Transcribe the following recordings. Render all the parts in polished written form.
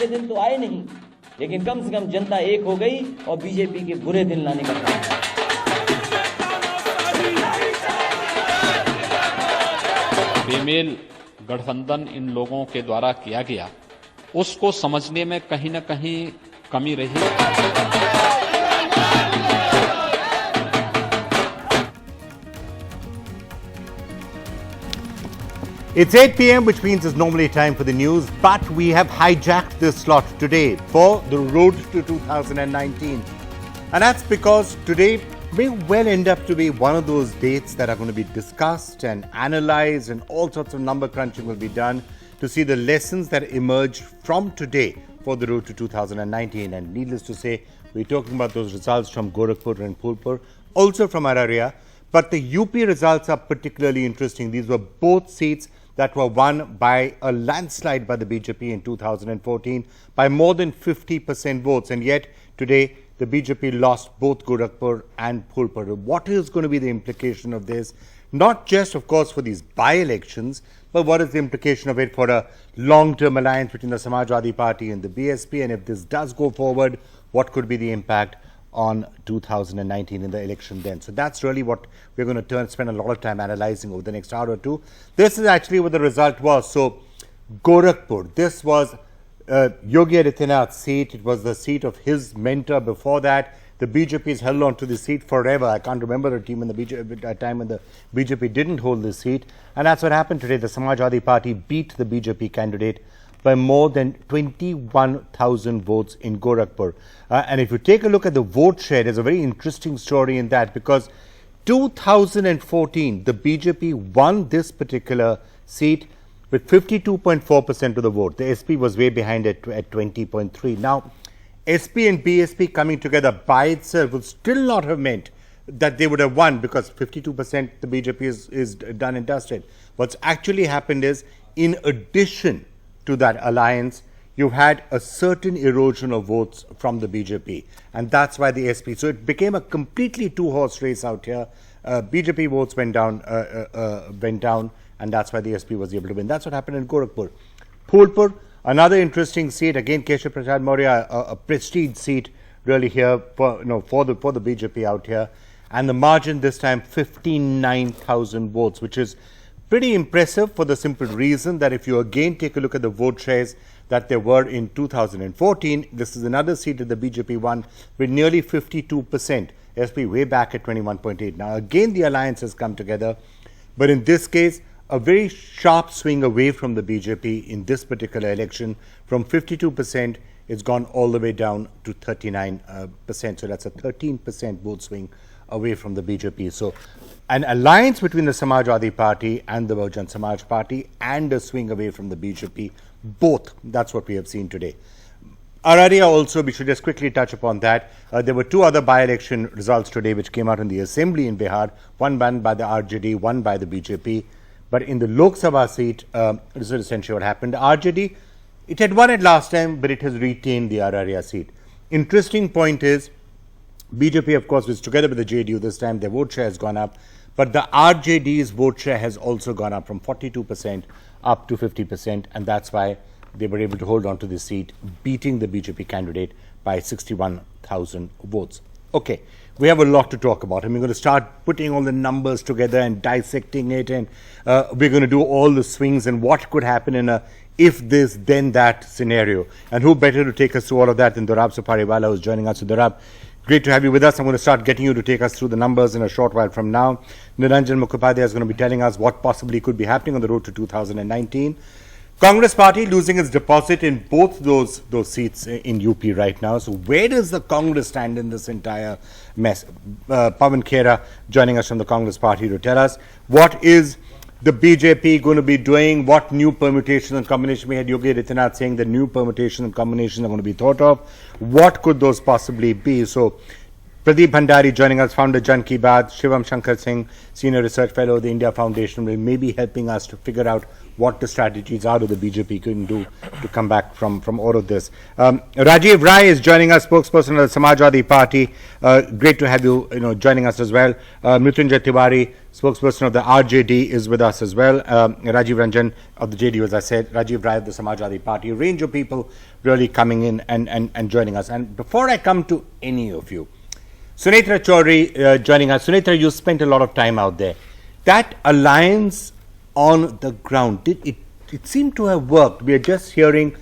दिन तो आए नहीं, लेकिन कम से कम जनता एक हो गई और बीजेपी के बुरे दिन लाने का काम किया। बेमेल गठबंधन इन लोगों के द्वारा किया गया, उसको समझने में कहीं न कहीं कमी रही। It's 8 p.m., which means it's normally time for the news, but we have hijacked this slot today for the road to 2019. And that's because today may well end up to be one of those dates that are going to be discussed and analyzed, and all sorts of number crunching will be done to see the lessons that emerge from today for the road to 2019. And needless to say, we're talking about those results from Gorakhpur and Phulpur, also from Araria. But the UP results are particularly interesting. These were both seats that were won by a landslide by the BJP in 2014 by more than 50% votes. And yet today the BJP lost both Gorakhpur and Phulpur. What is going to be the implication of this? Not just, of course, for these by-elections, but what is the implication of it for a long-term alliance between the Samajwadi party and the BSP? And if this does go forward, what could be the impact on 2019 in the election then? So that's really what we're going to spend a lot of time analyzing over the next hour or two. This is actually what the result was. So Gorakhpur, this was Yogi Adityanath's seat. It was the seat of his mentor before that. The BJP has held on to the seat forever. I can't remember a time when the BJP didn't hold this seat. And that's what happened today. The Samajwadi party beat the BJP candidate by more than 21,000 votes in Gorakhpur. And if you take a look at the vote share, there's a very interesting story in that, because 2014, the BJP won this particular seat with 52.4% of the vote. The SP was way behind at 20.3. Now, SP and BSP coming together by itself would still not have meant that they would have won, because 52% the BJP is done and dusted. What's actually happened is, in addition to that alliance, you had a certain erosion of votes from the BJP, and that's why the SP. So it became a completely two-horse race out here. BJP votes went down, and that's why the SP was able to win. That's what happened in Gorakhpur. Phulpur, another interesting seat. Again, Keshav Prasad Maurya, a prestige seat really here for the BJP out here, and the margin this time 59,000 votes, which is pretty impressive for the simple reason that if you again take a look at the vote shares that there were in 2014, this is another seat that the BJP won with nearly 52%. SP way back at 21.8. Now again the alliance has come together, but in this case a very sharp swing away from the BJP in this particular election. From 52%, it's gone all the way down to 39%. So that's a 13% vote swing away from the BJP. So an alliance between the Samajwadi party and the Bahujan Samaj party, and a swing away from the BJP, both. That's what we have seen today. Araria also, we should just quickly touch upon that. There were two other by-election results today which came out in the assembly in Bihar, one won by the RJD, one by the BJP. But in the Lok Sabha seat, this is essentially what happened. RJD, it had won it last time, but it has retained the Araria seat. Interesting point is, BJP, of course, was together with the JDU this time. Their vote share has gone up, but the RJD's vote share has also gone up from 42% up to 50%, and that's why they were able to hold on to the seat, beating the BJP candidate by 61,000 votes. Okay, we have a lot to talk about, and we're going to start putting all the numbers together and dissecting it, and we're going to do all the swings and what could happen in a if this, then that scenario. And who better to take us through all of that than Durab Supariwala, who's joining us. So Durab, great to have you with us. I'm going to start getting you to take us through the numbers in a short while from now. Niranjan Mukhopadhyay is going to be telling us what possibly could be happening on the road to 2019. Congress party losing its deposit in both those seats in UP right now. So where does the Congress stand in this entire mess? Pawan Khera joining us from the Congress party to tell us what is the BJP going to be doing, what new permutations and combinations. We had Yogi Adityanath saying the new permutations and combinations are going to be thought of. What could those possibly be? So Pradeep Bhandari joining us, founder Jan Ki Baat. Shivam Shankar Singh, Senior Research Fellow of the India Foundation, will maybe helping us to figure out what the strategies are that the BJP can do to come back from all of this. Rajiv Rai is joining us, spokesperson of the Samajwadi Party. Great to have you, joining us as well. Mrityunjay Tiwari, spokesperson of the RJD, is with us as well. Rajiv Ranjan of the JDU, as I said. Rajiv Rai of the Samajwadi Party. A range of people really coming in and joining us. And before I come to any of you, Sunetra Chaudhary joining us. Sunetra, you spent a lot of time out there. That alliance on the ground, it seemed to have worked. We are just hearing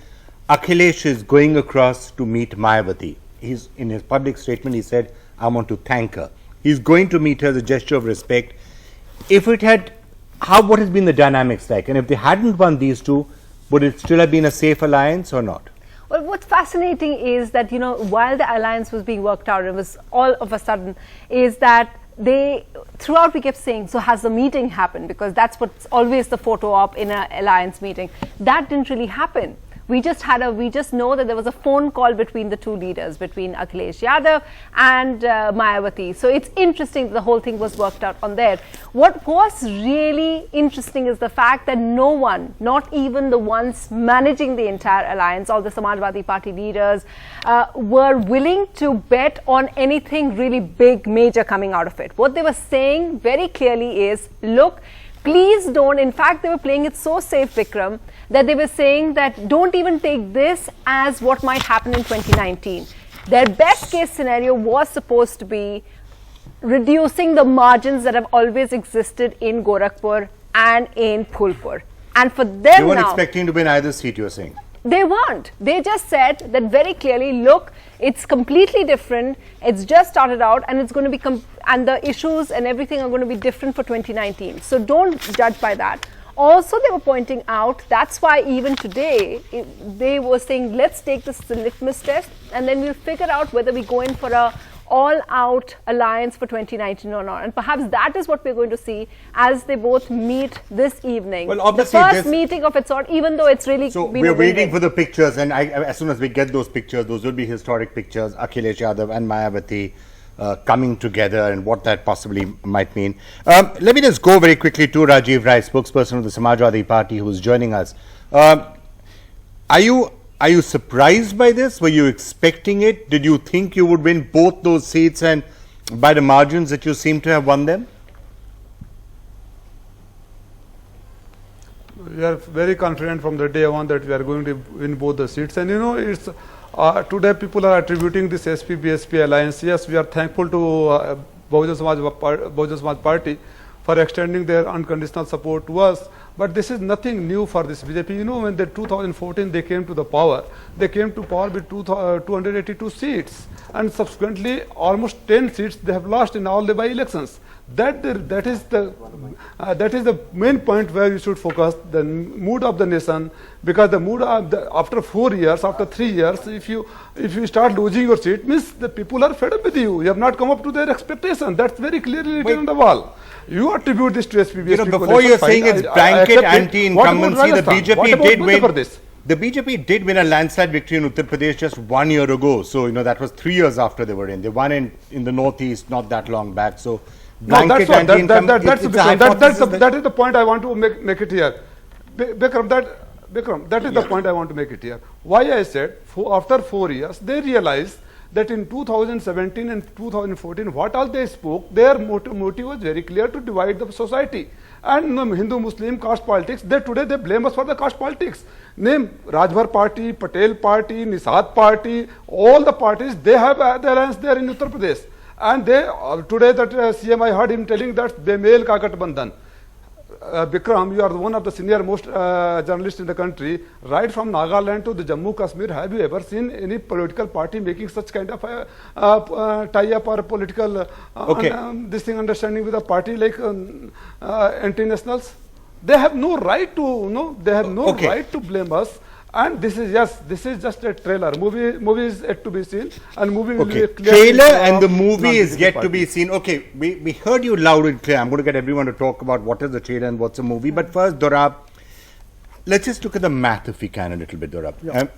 Akhilesh is going across to meet Mayawati. He's in his public statement, he said, I want to thank her. He's going to meet her as a gesture of respect. If it had, what has been the dynamics like? And if they hadn't won these two, would it still have been a safe alliance or not? Well, what's fascinating is that, while the alliance was being worked out, it was all of a sudden, is that throughout we kept saying, so has the meeting happened? Because that's what's always the photo op in an alliance meeting. That didn't really happen. We just know that there was a phone call between the two leaders, between Akhilesh Yadav and Mayawati. So it's interesting that the whole thing was worked out on there. What was really interesting is the fact that no one, not even the ones managing the entire alliance, all the Samajwadi Party leaders, were willing to bet on anything really big, major coming out of it. What they were saying very clearly is, look, please don't, in fact, they were playing it so safe, Vikram, that they were saying that don't even take this as what might happen in 2019. Their best case scenario was supposed to be reducing the margins that have always existed in Gorakhpur and in Phulpur. And for them they weren't expecting to win either seat, you're saying? They weren't. They just said that very clearly, look, it's completely different. It's just started out and it's going to be, and the issues and everything are going to be different for 2019. So don't judge by that. Also, they were pointing out, that's why even today, they were saying, let's take this as a litmus test and then we'll figure out whether we go in for a all-out alliance for 2019 or not. And perhaps that is what we're going to see as they both meet this evening. Well, obviously, the first meeting of its sort, even though it's really so been we're waiting for the pictures, and as soon as we get those pictures, those will be historic pictures, Akhilesh Yadav and Mayawati coming together and what that possibly might mean. Let me just go very quickly to Rajiv Rai, spokesperson of the Samajwadi Party, who's joining us. Are you surprised by this? Were you expecting it? Did you think you would win both those seats and by the margins that you seem to have won them? We are very confident from the day one that we are going to win both the seats. And it's today people are attributing this SP-BSP alliance. Yes, we are thankful to Bahujan Samaj Party for extending their unconditional support to us. But this is nothing new for this BJP. When the 2014 they came to the power, they came to power with 282 seats. And subsequently, almost 10 seats they have lost in all the by-elections. That is the main point where you should focus, the mood of the nation, because the mood of after 4 years, after 3 years, if you start losing your seat, means the people are fed up with you. You have not come up to their expectation. That's very clearly written on the wall. You attribute this to SPBS. Before you're saying it's blanket anti-incumbency, the BJP did win. The BJP did win a landslide victory in Uttar Pradesh just 1 year ago. So, that was 3 years after they were in. They won in the northeast not that long back. So, that is the point I want to make it here. Bikram, that is the point I want to make it here. Why I said, after 4 years, they realized that in 2017 and 2014, what all they spoke, their motive was very clear, to divide the society. And Hindu-Muslim caste politics, today they blame us for the caste politics. Name Rajbhar Party, Patel Party, Nisad Party, all the parties, they have the alliance there in Uttar Pradesh. And today that CM, I heard him telling that Bemail ka Gathbandhan. Bikram, you are one of the senior most journalists in the country. Right from Nagaland to the Jammu Kashmir, have you ever seen any political party making such kind of tie-up or political understanding with a party like anti-nationals? They have no right to right to blame us. And this is just a trailer. Movie is yet to be seen, and movie will be clear. Trailer and the movie is yet to be seen. Okay, we heard you loud and clear. I'm going to get everyone to talk about what is the trailer and what's the movie. But first, Dorab, let's just look at the math if we can a little bit, Dorab. Yeah.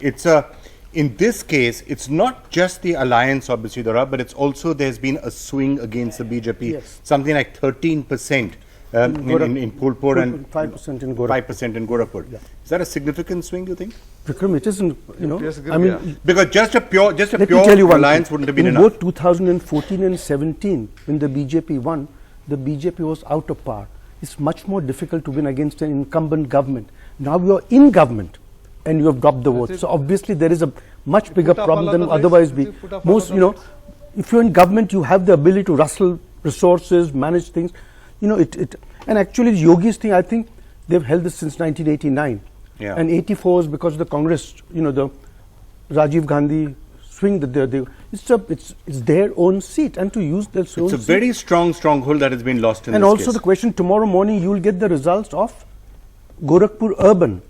in this case, it's not just the alliance, obviously, but it's also there's been a swing against the BJP, Yes. something like 13% in Phulpur and 5% in Gorakhpur. 5% in Gorakhpur. Yeah. Is that a significant swing, do you think? Vikram, it isn't, you know, Yes, I mean, yeah. Because just a pure let me tell you one alliance thing. wouldn't have been in enough. both 2014 and 17, when the BJP won, the BJP was out of power. It's much more difficult to win against an incumbent government. Now you are in government and you have dropped the vote. So obviously there is a much bigger put up problem all than of the otherwise ways. be. You put up all Most, of you the know, if you're in government, you have the ability to rustle resources, manage things. You know, and actually Yogi's thing, I think they've held this since 1989. Yeah. And 84 is because the Congress, you know, the Rajiv Gandhi swing that it's their own seat, and to use their own It's a seat. very strong stronghold that has been lost in And this also case. the question, tomorrow morning you will get the results of Gorakhpur urban.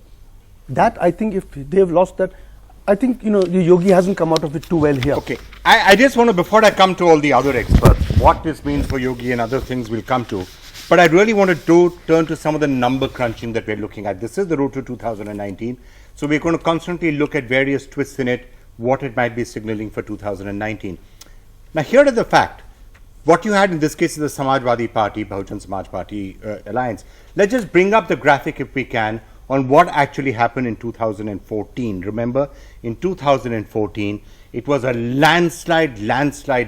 That, I think, if they have lost that, I think, you know, the Yogi hasn't come out of it too well here. Okay, I just want to, before I come to all the other experts, what this means for Yogi and other things we'll come to, but I really want to turn to some of the number crunching that we're looking at. This is the road to 2019, so we're going to constantly look at various twists in it, what it might be signaling for 2019. Now here is the fact. What you had in this case is the Samajwadi Party, Bahujan Samaj Party alliance. Let's just bring up the graphic if we can on what actually happened in 2014. Remember, in 2014, it was a landslide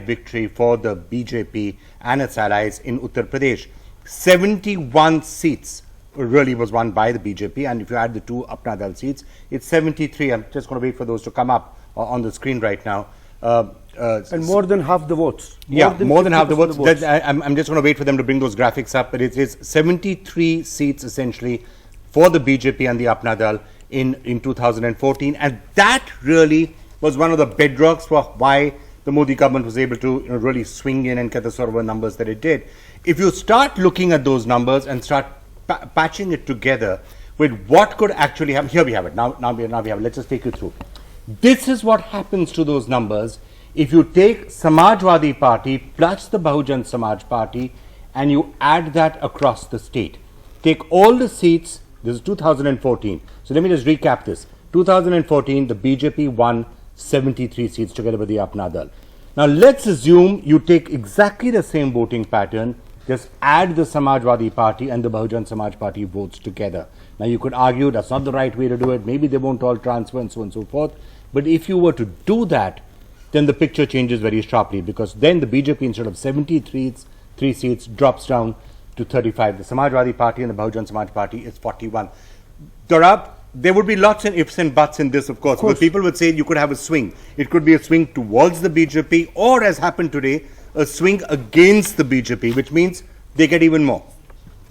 victory for the BJP and its allies in Uttar Pradesh. 71 seats really was won by the BJP, and if you add the two Apna Dal seats, it's 73. I'm just going to wait for those to come up on the screen right now. And more than half the votes. More than half the 50% votes. I'm just going to wait for them to bring those graphics up, but it is 73 seats essentially for the BJP and the Apna Dal in 2014, and that really was one of the bedrocks for why the Modi government was able to really swing in and get the sort of numbers that it did. If you start looking at those numbers and start patching it together with what could actually happen, here we have it. Now we have it. Let's just take you through. This is what happens to those numbers if you take Samajwadi Party plus the Bahujan Samaj Party and you add that across the state. Take all the seats. This is 2014. So let me just recap this. 2014, the BJP won 73 seats together with the Apna Dal. Now let's assume you take exactly the same voting pattern, just add the Samajwadi Party and the Bahujan Samaj Party votes together. Now you could argue that's not the right way to do it, maybe they won't all transfer and so on and so forth, but if you were to do that, then the picture changes very sharply, because then the BJP, instead of 73 seats, drops down to 35. The Samajwadi Party and the Bahujan Samaj Party is 41. Dorab, there would be lots of ifs and buts in this, of course. But people would say you could have a swing. It could be a swing towards the BJP, or, as happened today, a swing against the BJP, which means they get even more.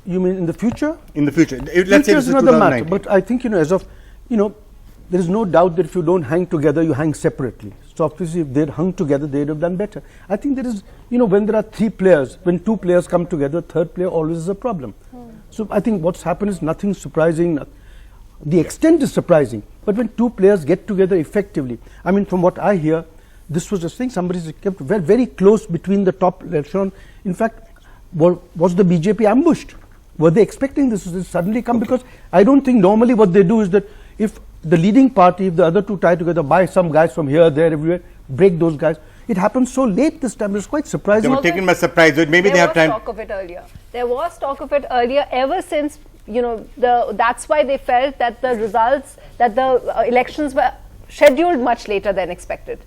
You mean in the future? In the future. Let's say Future this is is another matter. 2019. But I think, as of, there is no doubt that if you don't hang together, you hang separately. So obviously, if they'd hung together, they'd have done better. I think there is, when there are three players, when two players come together, third player always is a problem. So I think what's happened is nothing surprising. The extent is surprising, but when two players get together effectively, I mean, from what I hear, this was just thing, somebody's kept very, very close between the top election. In fact, was the BJP ambushed? Were they expecting this to suddenly come? Because I don't think normally what they do is that if the leading party, if the other two tie together, buy some guys from here, there, everywhere, break those guys. It happened so late this time. It was quite surprising. They were taken by surprise. Maybe they have time. There was talk of it earlier. There was talk of it earlier ever since, that's why they felt that the results, that the elections were scheduled much later than expected.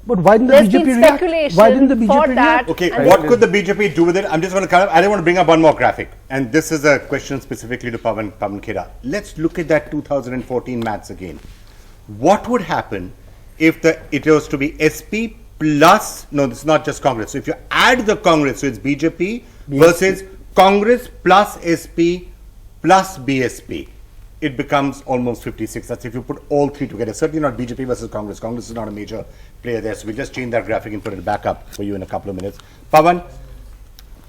But why didn't the There's BJP been react? speculation Why didn't the BJP for react? that. Okay, what could the BJP do with it? I'm just going to come up. I want to bring up one more graphic. And this is a question specifically to Pavan Khera. Let's look at that 2014 maths again. What would happen if it was to be SP plus, no, this is not just Congress. So if you add the Congress, so it's BJP versus Congress plus SP plus BSP, it becomes almost 56. That's if you put all three together. Certainly not BJP versus Congress. Congress is not a major player there. So we'll just change that graphic and put it back up for you in a couple of minutes. Pavan,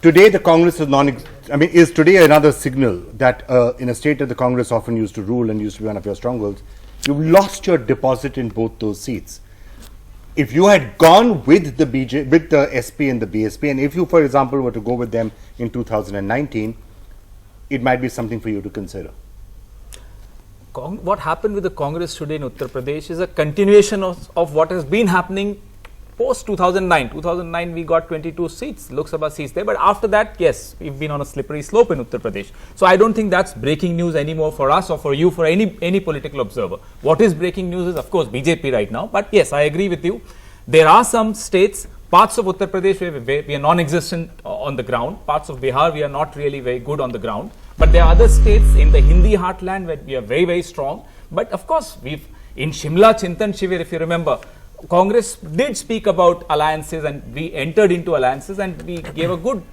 today the Congress is today another signal that in a state that the Congress often used to rule and used to be one of your strongholds, you've lost your deposit in both those seats. If you had gone with the with the SP and the BSP, and if you, for example, were to go with them in 2019, it might be something for you to consider. what happened with the Congress today in Uttar Pradesh is a continuation of what has been happening post 2009. 2009 we got 22 seats, Lok Sabha seats there, but after that, yes, we've been on a slippery slope in Uttar Pradesh. So I don't think that's breaking news anymore for us or for you, for any political observer. What is breaking news is, of course, BJP right now. But yes, I agree with you. There are some states, parts of Uttar Pradesh where we are non-existent on the ground. Parts of Bihar, we are not really very good on the ground. But there are other states in the Hindi heartland where we are very, very strong. But of course, in Shimla, Chintan Shivir, if you remember, Congress did speak about alliances and we entered into alliances and we gave a good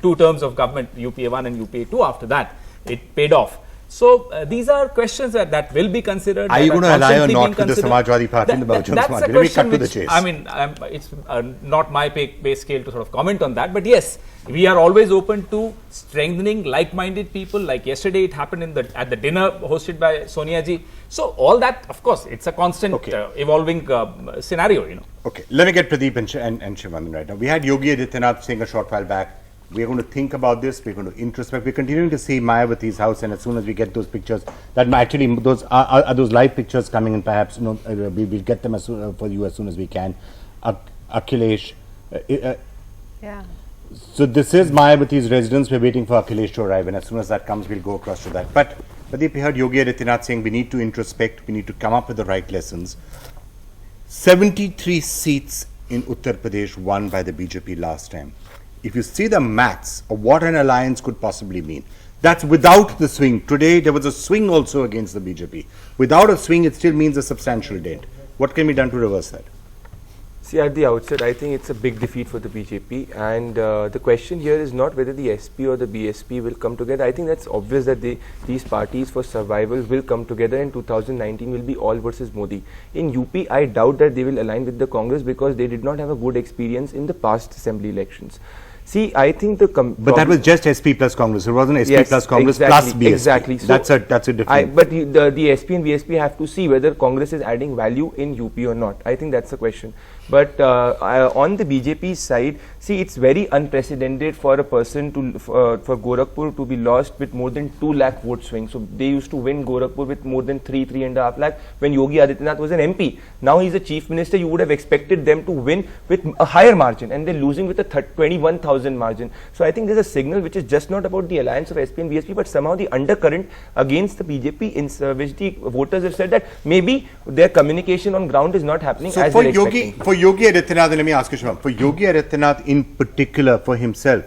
2 terms of government, UPA 1 and UPA 2 after that. It paid off. So these are questions that will be considered. Are you going to ally or not with the Samajwadi party in the Bahujan Samaj? Let me cut to the chase. I mean, it's not my pay scale to sort of comment on that. But yes, we are always open to strengthening like-minded people. Like yesterday, it happened at the dinner hosted by Sonia ji. So all that, of course, it's a constant evolving scenario, you know. Okay, let me get Pradeep and Shivandan right now. We had Yogi Adityanath saying a short while back, we are going to think about this, we're going to introspect. We're continuing to see Mayawati's house, and as soon as we get those pictures, that actually those are those live pictures coming in, perhaps, you know, we'll get them for you as soon as we can. Akhilesh. Yeah. So this is Mayawati's residence. We're waiting for Akhilesh to arrive, and as soon as that comes, we'll go across to that. But Pradeep, we heard Yogi Adityanath saying we need to introspect, we need to come up with the right lessons. 73 seats in Uttar Pradesh won by the BJP last time. If you see the maths of what an alliance could possibly mean, that's without the swing. Today there was a swing also against the BJP. Without a swing, it still means a substantial dent. What can be done to reverse that? See, at the outset, I think it's a big defeat for the BJP, and the question here is not whether the SP or the BSP will come together. I think that's obvious that these parties for survival will come together, and 2019 will be all versus Modi. In UP, I doubt that they will align with the Congress because they did not have a good experience in the past assembly elections. See, I think but that was just SP plus Congress. It wasn't SP plus Congress plus BSP. Exactly. So that's a different. But the SP and BSP have to see whether Congress is adding value in UP or not. I think that's the question. But on the BJP side, see, it's very unprecedented for a person to for Gorakhpur to be lost with more than 2 lakh vote swing. So they used to win Gorakhpur with more than 3.5 lakh when Yogi Adityanath was an MP. Now he's a chief minister. You would have expected them to win with a higher margin, and they're losing with a 21,000 margin. So I think there's a signal which is just not about the alliance of SP and BSP, but somehow the undercurrent against the BJP, in which the voters have said that maybe their communication on ground is not happening as they're expecting. For Yogi Adityanath, let me ask you, Shivam, for Yogi Adityanath in particular, for himself,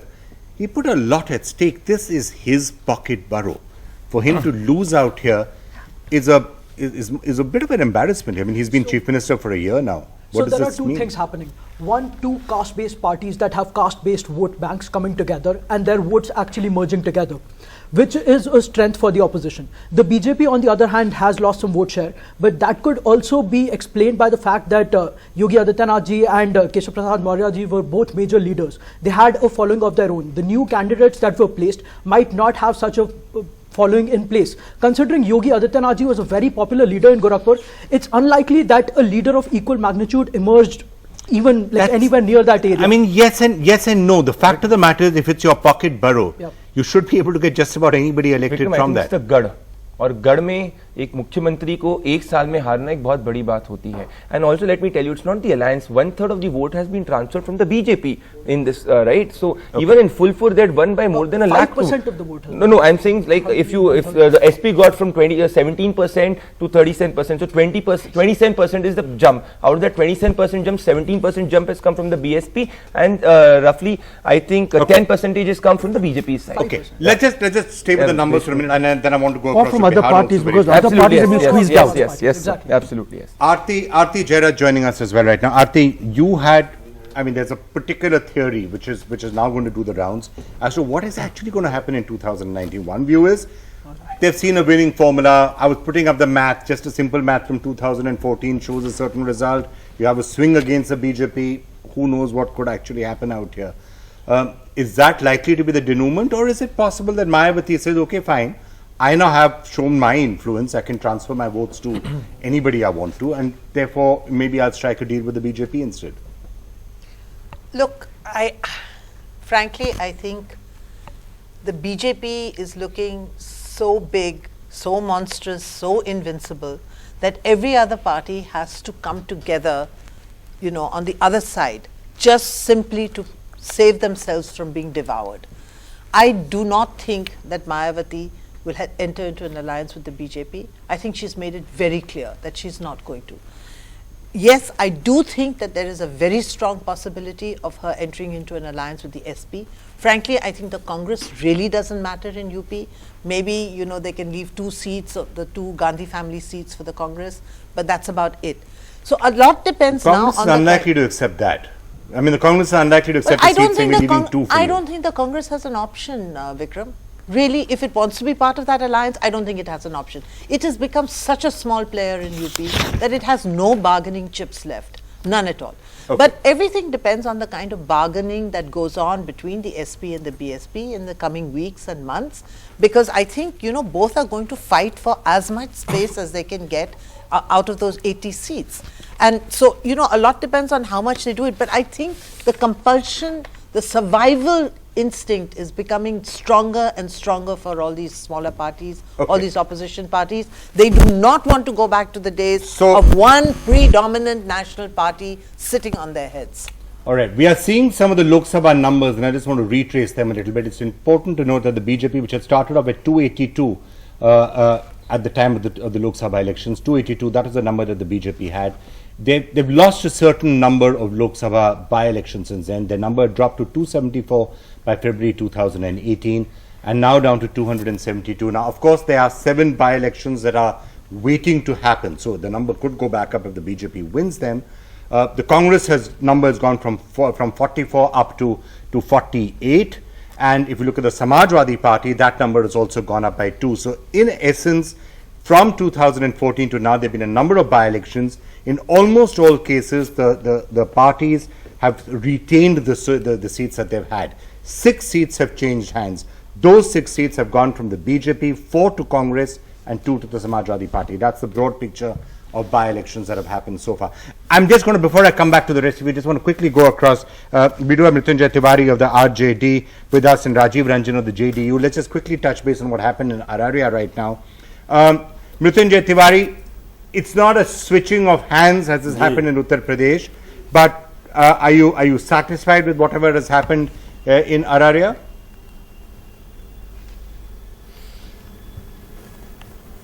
he put a lot at stake. This is his pocket burrow. For him to lose out here is a bit of an embarrassment. I mean, he's been chief minister for a year now. What so there are two things happening. One, 2 caste-based parties that have caste-based vote banks coming together and their votes actually merging together, which is a strength for the opposition. The BJP, on the other hand, has lost some vote share, but that could also be explained by the fact that Yogi Adityanath ji and Keshav Prasad Maurya ji were both major leaders. They had a following of their own. The new candidates that were placed might not have such a following in place. Considering Yogi Adityanath ji was a very popular leader in Gorakhpur, it's unlikely that a leader of equal magnitude emerged even like anywhere near that area. I mean, yes and no. The fact of the matter is, if it's your pocket burrow, you should be able to get just about anybody elected from that. It's the gad. और गढ़ में एक मुख्यमंत्री को 1 साल में हारना एक बहुत बड़ी बात होती है. And also let me tell you, it's not the alliance. 1/3 of the vote has been transferred from the BJP in this, right? So even in Phulpur, they had won by more than a lakh. 5% of the vote. No, I'm saying like if the SP got from 17% to 37%, so 27% is the jump. Out of that 27% jump, 17% jump has come from the BSP, and roughly I think 10% has come from the BJP side. Okay, let's just stay with the numbers for a minute, and then I want to go across from other parties, because other parties have been squeezed out. Yes, exactly. Absolutely, yes. Aarti Jairaj joining us as well right now. Aarti, you had, I mean, there's a particular theory which is now going to do the rounds as to what is actually going to happen in 2019. One view is they've seen a winning formula. I was putting up the math, just a simple math from 2014 shows a certain result. You have a swing against the BJP. Who knows what could actually happen out here? Is that likely to be the denouement, or is it possible that Mayawati says, okay, fine, I now have shown my influence, I can transfer my votes to anybody I want to, and therefore maybe I'll strike a deal with the BJP instead? Look, frankly, I think the BJP is looking so big so monstrous, so invincible, that every other party has to come together, you know, on the other side, just simply to save themselves from being devoured. I do not think that Mayawati will enter into an alliance with the BJP. I think she's made it very clear that she's not going to. Yes, I do think that there is a very strong possibility of her entering into an alliance with the SP. Frankly, I think the Congress really doesn't matter in UP. Maybe, you know, they can leave 2 seats, of the 2 Gandhi family seats for the Congress, but that's about it. So a lot depends now on Congress is unlikely to accept that. I mean, the Congress is unlikely to accept a seat saying we're leaving 2 for I you. don't think the Congress has an option, Vikram. Really, if it wants to be part of that alliance, I don't think it has an option. It has become such a small player in UP that it has no bargaining chips left, none at all. Okay. But everything depends on the kind of bargaining that goes on between the SP and the BSP in the coming weeks and months, because I think, you know, both are going to fight for as much space as they can get out of those 80 seats. And so, you know, a lot depends on how much they do it, but I think the compulsion, the survival instinct is becoming stronger and stronger for all these smaller parties, all these opposition parties. They do not want to go back to the days of one predominant national party sitting on their heads. All right, we are seeing some of the Lok Sabha numbers, and I just want to retrace them a little bit. It's important to note that the BJP, which had started off at 282 at the time of the Lok Sabha elections, 282, that was the number that the BJP had. They've lost a certain number of Lok Sabha by-elections since then. Their number dropped to 274 by February 2018 and now down to 272. Now, of course, there are 7 by-elections that are waiting to happen. So the number could go back up if the BJP wins them. The Congress number has gone from 44 up to 48. And if you look at the Samajwadi party, that number has also gone up by 2. So in essence, from 2014 to now, there have been a number of by-elections. In almost all cases, the parties have retained the seats that they've had. 6 seats have changed hands. Those 6 seats have gone from the BJP, 4 to Congress, and 2 to the Samajwadi party. That's the broad picture of by-elections that have happened so far. I'm just going to, before I come back to the rest of it, just want to quickly go across. We do have Mrityunjay Tiwari of the RJD with us and Rajiv Ranjan of the JDU. Let's just quickly touch base on what happened in Araria right now. Mrityunjay Tiwari, it's not a switching of hands as has happened in Uttar Pradesh, but are you satisfied with whatever has happened in Araria?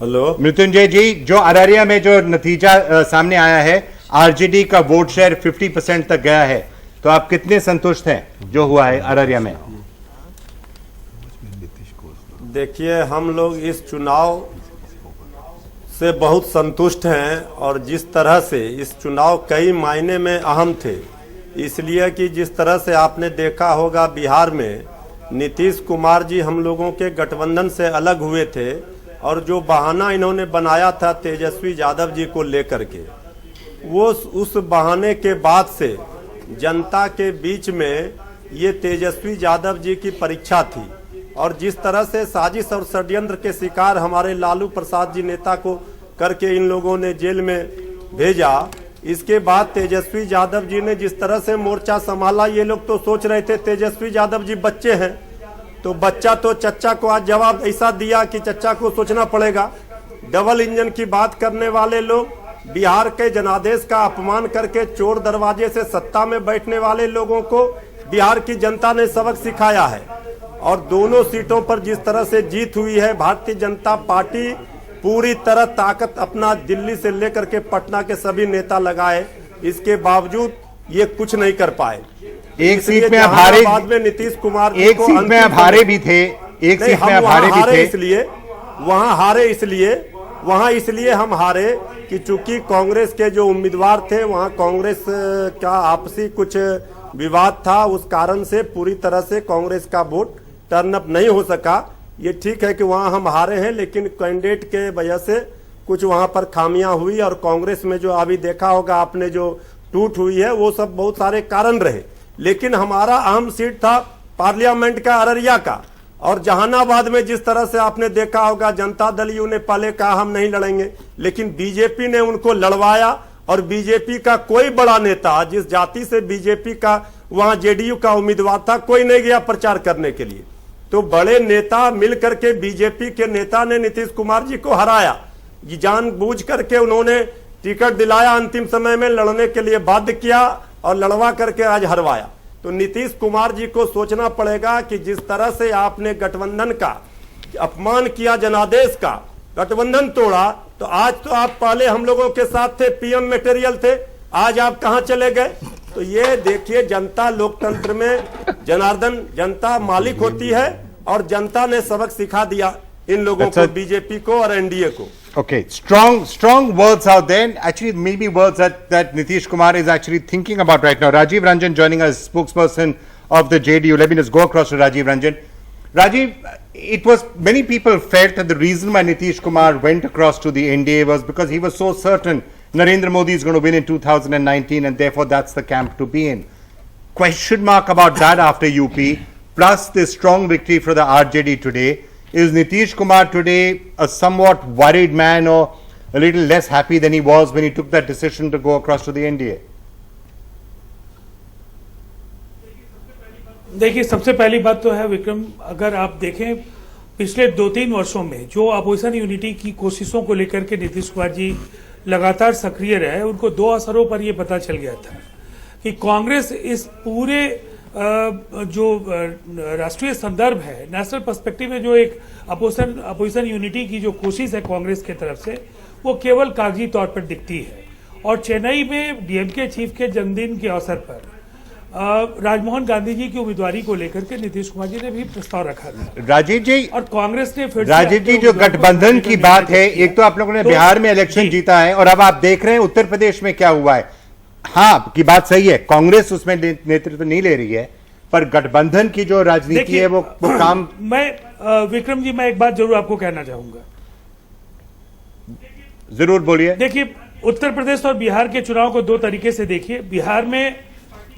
Hello Mrityunjay ji, जो अरारिया में जो नतीजा सामने आया है, RJD का vote share 50% तक गया है, तो आप कितने संतुष्ट हैं जो हुआ है अरारिया में? देखिए, हम लोग इस चुनाव से बहुत संतुष्ट हैं और जिस तरह से इस चुनाव कई मायने में अहम थे, इसलिए कि जिस तरह से आपने देखा होगा बिहार में नीतीश कुमार जी हम लोगों के गठबंधन से अलग हुए थे और जो बहाना इन्होंने बनाया था तेजस्वी यादव जी को लेकर के, वो उस बहाने के बाद से जनता के बीच में ये तेजस्वी यादव जी की परीक्षा थी और जिस तरह से साजिश और षड्यंत्र के शिकार हमारे लालू प्रसाद जी नेता को करके इन लोगों ने जेल में भेजा, इसके बाद तेजस्वी यादव जी ने जिस तरह से मोर्चा संभाला, ये लोग तो सोच रहे थे तेजस्वी यादव जी बच्चे हैं, तो बच्चा तो चच्चा को आज जवाब ऐसा दिया कि चच्चा को सोचना पड़ेगा। डबल इंजन की बात करने वाले लोग, बिहार के जनादेश का अपमान करके चोर दरवाजे से सत्ता में बैठने वाले लोगों को बिहार की जनता ने सबक सिखाया है और दोनों सीटों पर जिस तरह से जीत हुई है, भारतीय जनता पार्टी पूरी तरह ताकत अपना दिल्ली से लेकर के पटना के सभी नेता लगाए, इसके बावजूद ये कुछ नहीं कर पाए। एक सीट में आप हारे, बाद में नीतीश कुमार एक सीट में आप हारे भी थे, एक सीट में आप हारे भी थे, इसलिए वहां इसलिए हम हारे कि चूंकि कांग्रेस के जो उम्मीदवार थे वहां कांग्रेस का आपसी कुछ विवाद था, उस कारण से पूरी तरह से कांग्रेस का वोट टर्न अप नहीं हो सका। ये ठीक है कि वहां हम हारे हैं, लेकिन कैंडिडेट के वजह से कुछ वहां पर खामियां हुई और कांग्रेस में जो अभी देखा होगा आपने जो टूट हुई है, वो सब बहुत सारे कारण रहे। लेकिन हमारा अहम सीट था पार्लियामेंट का अररिया का, और जहानाबाद में जिस तरह से आपने देखा होगा जनता दल यू ने पहले कहा हम नहीं लड़ेंगे, लेकिन बीजेपी ने उनको लड़वाया और बीजेपी का कोई बड़ा नेता, जिस जाति से बीजेपी का वहां जेडीयू का उम्मीदवार था, कोई नहीं गया प्रचार करने के लिए। तो बड़े नेता मिलकर के बीजेपी के नेता ने नीतीश कुमार जी को हराया, ये जानबूझ करके उन्होंने टिकट दिलाया, अंतिम समय में लड़ने के लिए बाध्य किया और लड़वा करके आज हरवाया। तो नीतीश कुमार जी को सोचना पड़ेगा कि जिस तरह से आपने गठबंधन का अपमान किया, जनादेश का गठबंधन तोड़ा, तो आज तो आप पहले हम लोगों के साथ थे, पीएम मटेरियल थे, आज आप कहां चले गए? तो ये देखिए, जनता लोकतंत्र में जनार्दन, जनता मालिक होती है और जनता ने सबक सिखा दिया इन लोगों को, बीजेपी को और एनडीए को। Okay, strong words out there. Actually, maybe words that Nitish Kumar is actually thinking about right now. Rajiv Ranjan joining us, spokesperson of the JDU. Let me just go across to Rajiv Ranjan. Rajiv, it was, many people felt that the reason why Nitish Kumar went across to the NDA was because he was so certain Narendra Modi is going to win in 2019 and therefore that's the camp to be in. Question mark about that after UP, plus this strong victory for the RJD today. Is Nitish Kumar today a somewhat worried man or a little less happy than he was when he took that decision to go across to the NDA? देखिए, सबसे पहली बात तो है विक्रम, अगर आप देखें पिछले 2-3 वर्षों में जो अपोजिशन यूनिटी की कोशिशों को लेकर के नीतीश कुमार जी लगातार सक्रिय रहे, उनको 2 असरों पर यह पता चल गया था कि कांग्रेस इस पूरे जो राष्ट्रीय संदर्भ है, नेशनल पर्सपेक्टिव में जो एक अपोजिशन यूनिटी की जो कोशिश है कांग्रेस की तरफ से, वो केवल कागजी तौर पर दिखती है। और चेन्नई में डीएमके चीफ के जन्मदिन के अवसर पर राजमोहन गांधी जी की उम्मीदवारी को लेकर के नीतीश कुमार जी ने भी प्रस्ताव रखा था। राजीव जी, और कांग्रेस ने फिर राजीव जी, जो गठबंधन की बात है, एक तो आप लोगों ने बिहार में इलेक्शन जीता है और अब आप देख रहे हैं उत्तर प्रदेश में क्या हुआ है। हाँ, की बात सही है, कांग्रेस उसमें नेतृत्व नहीं ले रही है, पर गठबंधन की जो राजनीति है वो काम। मैं विक्रम जी, मैं एक बात जरूर आपको कहना चाहूंगा। जरूर बोलिए। देखिए, उत्तर प्रदेश और बिहार के चुनाव को 2 तरीके से देखिए। बिहार में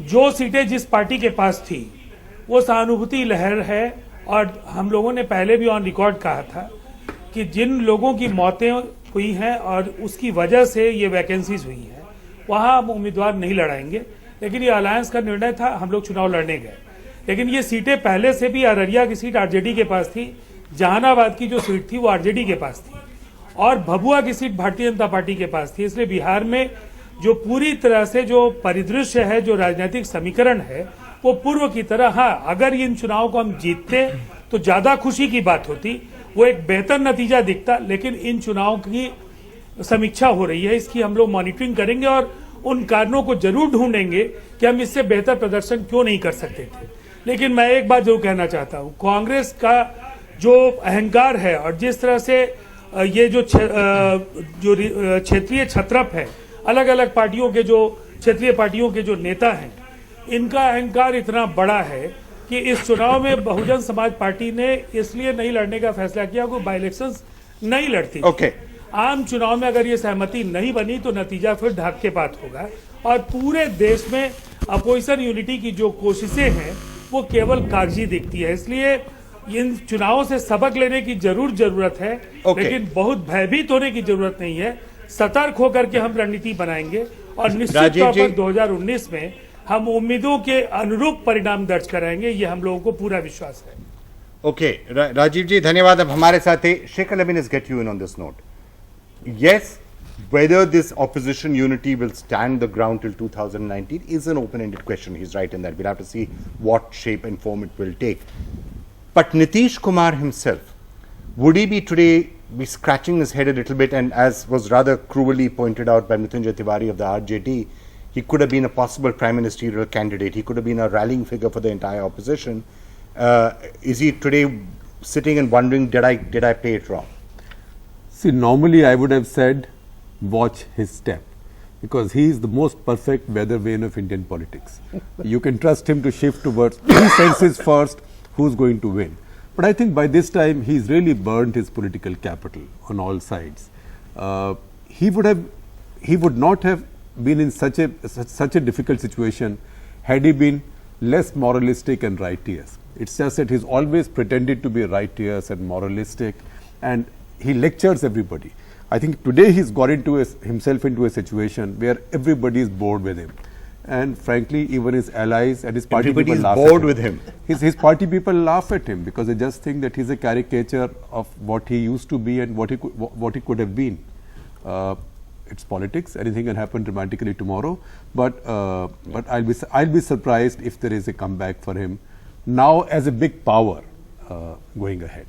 जो सीटें जिस पार्टी के पास थी वो सहानुभूति लहर है, और हम लोगों ने पहले भी ऑन रिकॉर्ड कहा था कि जिन लोगों की मौतें हुई हैं और उसकी वजह से ये वैकेंसीज हुई हैं, वहां हम उम्मीदवार नहीं लड़ाएंगे। लेकिन ये अलायंस का निर्णय था, हम लोग चुनाव लड़ने गए। लेकिन ये सीटें पहले से भी, अररिया की सीट आरजेडी के पास थी, जहानाबाद की जो सीट थी वो आरजेडी के पास थी, और भभुआ की सीट भारतीय जनता पार्टी के पास थी। इसलिए बिहार में जो पूरी तरह से जो परिदृश्य है, जो राजनीतिक समीकरण है, वो पूर्व की तरह, हाँ, अगर इन चुनाव को हम जीतते तो ज्यादा खुशी की बात होती, वो एक बेहतर नतीजा दिखता। लेकिन इन चुनाव की समीक्षा हो रही है, इसकी हम लोग मॉनिटरिंग करेंगे और उन कारणों को जरूर ढूंढेंगे कि हम इससे बेहतर प्रदर्शन क्यों नहीं कर सकते थे। लेकिन मैं एक बात जरूर कहना चाहता हूं, कांग्रेस का जो अहंकार है और जिस तरह से ये जो क्षेत्रीय छत्रप है, अलग अलग पार्टियों के जो क्षेत्रीय पार्टियों के जो नेता हैं, इनका अहंकार इतना बड़ा है कि इस चुनाव में बहुजन समाज पार्टी ने इसलिए नहीं लड़ने का फैसला किया कि बाई इलेक्शंस नहीं लड़ती। आम चुनाव में अगर ये सहमति नहीं बनी तो नतीजा फिर ढाक के बात होगा, और पूरे देश में अपोजिशन यूनिटी की जो कोशिशें हैं वो केवल कागजी दिखती है। इसलिए इन चुनावों से सबक लेने की जरूरत है, लेकिन बहुत भयभीत होने की जरूरत नहीं है। सतर्क होकर के हम रणनीति बनाएंगे और निश्चित तौर पर 2019 में हम उम्मीदों के अनुरूप परिणाम दर्ज कराएंगे, ये हम लोगों को पूरा विश्वास है। ओके, राजीव जी धन्यवाद। अब हमारे साथ ही शेखर लेविन is get you in on this note. Yes, whether this opposition unity will stand the ground till 2019 is an open-ended question. He's right in that. We'll have to see what shape and form it will take. But Nitish Kumar himself, would he be today be scratching his head a little bit, and as was rather cruelly pointed out by Mrityunjay Tiwari of the RJD, he could have been a possible prime ministerial candidate. He could have been a rallying figure for the entire opposition. Is he today sitting and wondering, did I play it wrong? See, normally I would have said watch his step, because he is the most perfect weather vane of Indian politics. You can trust him to shift towards, he senses first who's going to win. But I think by this time he's really burnt his political capital on all sides. He would not have been in such a difficult situation had he been less moralistic and righteous. It's just that he's always pretended to be righteous and moralistic, and he lectures everybody. I think today he's got himself into a situation where everybody is bored with him. and frankly, even his allies and his party Everybody people is laugh bored at with him. His party people laugh at him because they just think that he's a caricature of what he used to be and what he could have been. It's politics. Anything can happen dramatically tomorrow. But I'll be surprised if there is a comeback for him now as a big power going ahead.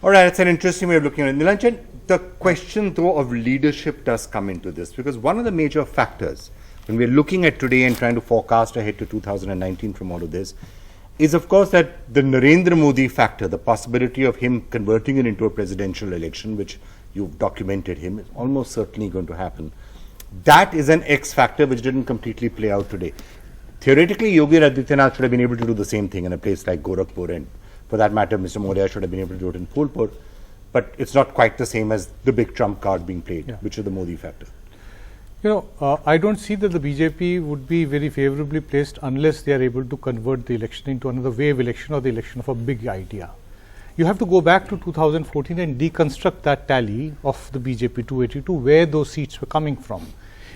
All right, it's an interesting way of looking at it. Nilanjan, the question though of leadership does come into this, because one of the major factors when we're looking at today and trying to forecast ahead to 2019 from all of this is of course that the Narendra Modi factor, the possibility of him converting it into a presidential election, which you've documented him, is almost certainly going to happen. That is an X factor which didn't completely play out today. Theoretically, Yogi Adityanath should have been able to do the same thing in a place like Gorakhpur, and for that matter, Mr. Maurya should have been able to do it in Phulpur, but it's not quite the same as the big trump card being played, which is the Modi factor. You know, I don't see that the BJP would be very favorably placed unless they are able to convert the election into another wave election or the election of a big idea. You have to go back to 2014 and deconstruct that tally of the BJP 282, where those seats were coming from.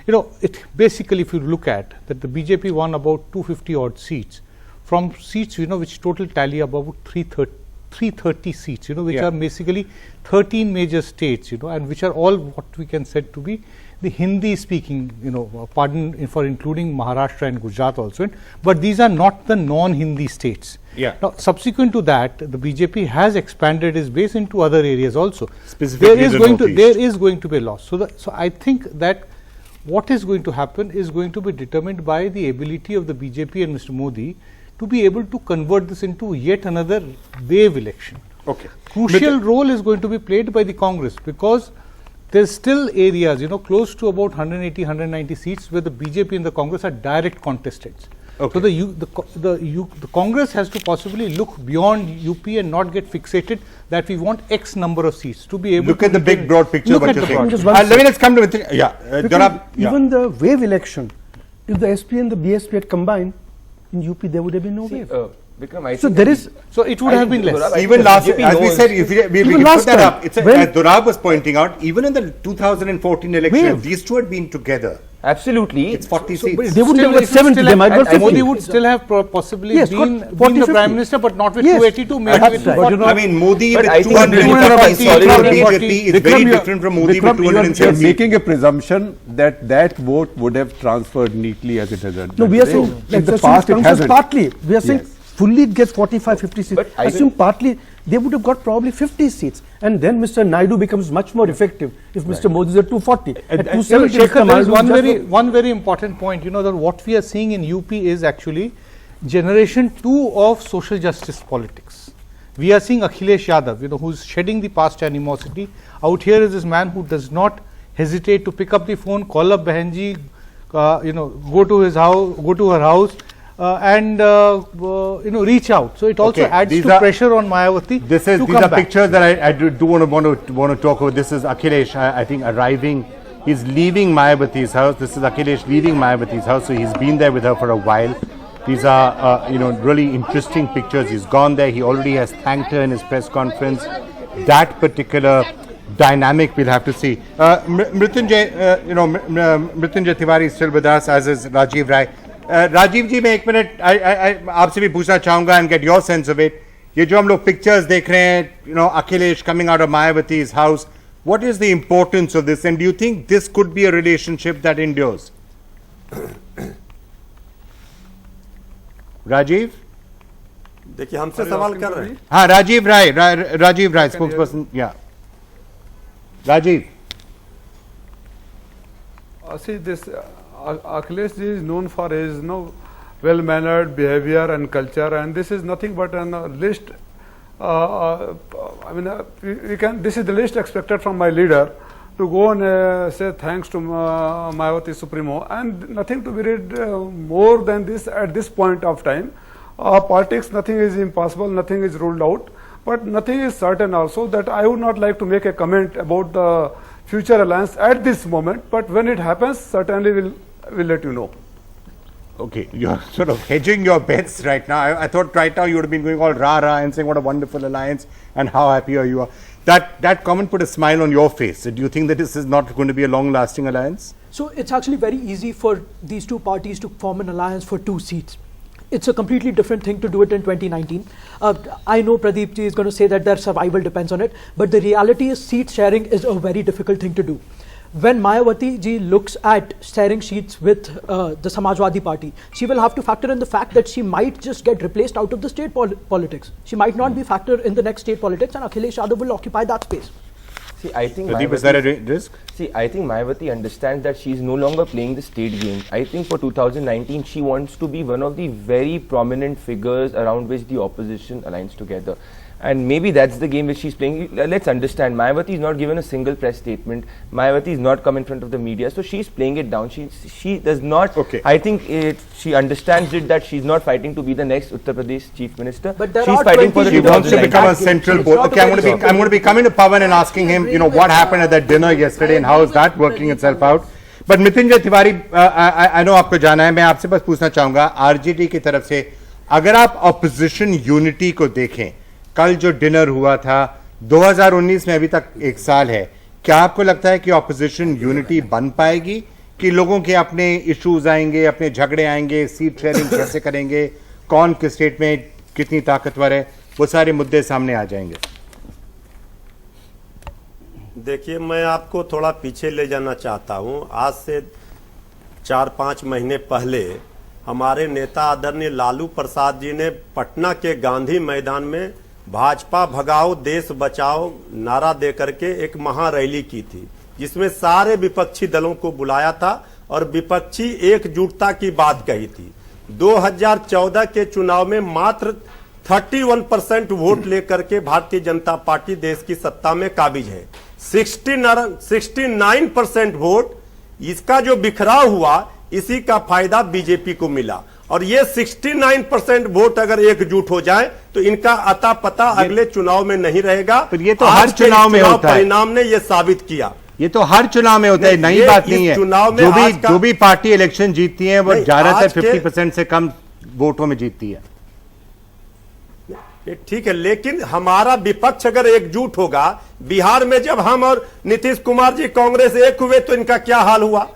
You know, it basically, if you look at that, the BJP won about 250 odd seats from seats, you know, which total tally about 330 seats, you know, which are basically 13 major states, you know, and which are all what we can said to be the Hindi speaking, you know, pardon for including Maharashtra and Gujarat also, but these are not the non-Hindi states. Now, subsequent to that, the BJP has expanded its base into other areas also. There is going to be a loss. So I think that what is going to happen is going to be determined by the ability of the BJP and Mr. Modi to be able to convert this into yet another wave election. Crucial role is going to be played by the Congress, because there's still areas, you know, close to about 180, 190 seats where the BJP and the Congress are direct contestants. So the Congress has to possibly look beyond UP and not get fixated that we want X number of seats to be able look to at the big broad picture. Look What at you're the saying. Let's come to it. Even the wave election, if the SP and the BSP had combined in UP, there would have been no wave. So there is. So it would have been less. Even last, as we said, if we can put that up, it's as Durab was pointing out, even in the 2014 election, these two had been together. Absolutely. It's 40 seats. They wouldn't have got 70, they might got 50. Modi would still have possibly been the Prime Minister, but not with 282, maybe with 240. I mean, Modi with 240 BJP is very different from Modi with 270. You're making a presumption that that vote would have transferred neatly as it has done. No, we are saying, in the past it hasn't. Partly, we are saying fully it gets 45, 50 seats. But assume partly they would have got probably 50 seats, and then Mr. Naidu becomes much more effective if Mr. Modi is at 240. At 270, there is one very important point, you know, that what we are seeing in UP is actually generation 2 of social justice politics. We are seeing Akhilesh Yadav, you know, who is shedding the past animosity. Out here is this man who does not hesitate to pick up the phone, call up Behenji, you know, go to his house, go to her house, and you know, reach out. So it also adds to pressure on Mayawati. These are pictures that I do want to talk about. This is Akhilesh, I think, arriving. He's leaving Mayawati's house. This is Akhilesh leaving Mayawati's house. So he's been there with her for a while. These are you know, really interesting pictures. He's gone there. He already has thanked her in his press conference. That particular dynamic we'll have to see. Mrityunjay, you know, Mrityunjay Tiwari is still with us, as is Rajiv Rai. Rajiv ji मैं एक minute आपसे भी पूछना चाहूंगा and get your sense of it. ये जो हम लोग pictures देख रहे हैं, you know, Akhilesh coming out of Mayawati's house, what is the importance of this, and do you think this could be a relationship that endures? Rajiv, देखिए हमसे सवाल कर रहे हैं. हाँ, राजीव राय spokesperson. Yeah, Rajiv. See this. Akhilesh ji is known for his well-mannered behavior and culture, and this is nothing but a list. I mean, this is the list expected from my leader to go and say thanks to Mayawati Supremo, and nothing to be read more than this at this point of time. Politics, nothing is impossible, nothing is ruled out, but nothing is certain also, that I would not like to make a comment about the future alliance at this moment, but when it happens, certainly we'll let you know. Okay, you're sort of hedging your bets right now. I thought right now you would have been going all rah-rah and saying what a wonderful alliance and how happy you are. That comment put a smile on your face. Do you think that this is not going to be a long-lasting alliance? So it's actually very easy for these two parties to form an alliance for 2 seats. It's a completely different thing to do it in 2019. I know Pradeep ji is going to say that their survival depends on it, but the reality is seat sharing is a very difficult thing to do. When Mayawati ji looks at sharing seats with the Samajwadi party, she will have to factor in the fact that she might just get replaced out of the state politics. She might not be factored in the next state politics, and Akhilesh Yadav will occupy that space. See, I think Pradeep, is that a risk? See, I think Mayawati understands that she is no longer playing the state game. I think for 2019, she wants to be one of the very prominent figures around which the opposition aligns together. And maybe that's the game which she's playing. Let's understand, Mayawati is not given a single press statement. Mayawati is not come in front of the media. So she's playing it down. She does not, I think she understands it that she's not fighting to be the next Uttar Pradesh Chief Minister. But there she's are fighting for the She wants to become a central board. Okay, I'm going to be coming to Pawan and asking him, you know, what happened at that dinner yesterday and how is that working itself out. But Mrityunjay Tiwari, I know आपको जाना है. मैं आपसे बस पूछना चाहूँगा RJD की तरफ से अगर आप ऑपोजिशन यूनिटी को देखें कल जो डिनर हुआ था 2019 में अभी तक 1 साल है क्या आपको लगता है कि ऑपोजिशन यूनिटी बन पाएगी कि लोगों के अपने इश्यूज आएंगे अपने झगड़े आएंगे सीट शेयरिंग कैसे करेंगे कौन किस स्टेट में कितनी ताकतवर है वो सारे मुद्दे सामने आ जाएंगे देखिए मैं आपको थोड़ा पीछे ले जाना चाहता हूं आज से 4-5 महीने पहले हमारे नेता आदरणीय लालू प्रसाद जी ने पटना के गांधी मैदान में भाजपा भगाओ देश बचाओ नारा देकर के एक महारैली की थी जिसमें सारे विपक्षी दलों को बुलाया था और विपक्षी एकजुटता की बात कही थी 2014 के चुनाव में मात्र 31% वोट लेकर के भारतीय जनता पार्टी देश की सत्ता में काबिज है 69% वोट इसका जो बिखराव हुआ इसी का फायदा बीजेपी को मिला और ये 69% वोट अगर एकजुट हो जाए तो इनका अता पता अगले चुनाव में नहीं रहेगा पर ये तो हर चुनाव में होता है परिणाम ने ये साबित किया ये तो हर चुनाव में होता है नई बात नहीं है चुनाव में जो भी पार्टी इलेक्शन जीतती है वो ज्यादातर 50% से कम वोटों में जीतती है ठीक है लेकिन हमारा विपक्ष अगर एकजुट होगा बिहार में जब हम और नीतीश कुमार जी कांग्रेस एक हुए तो इनका क्या हाल हुआ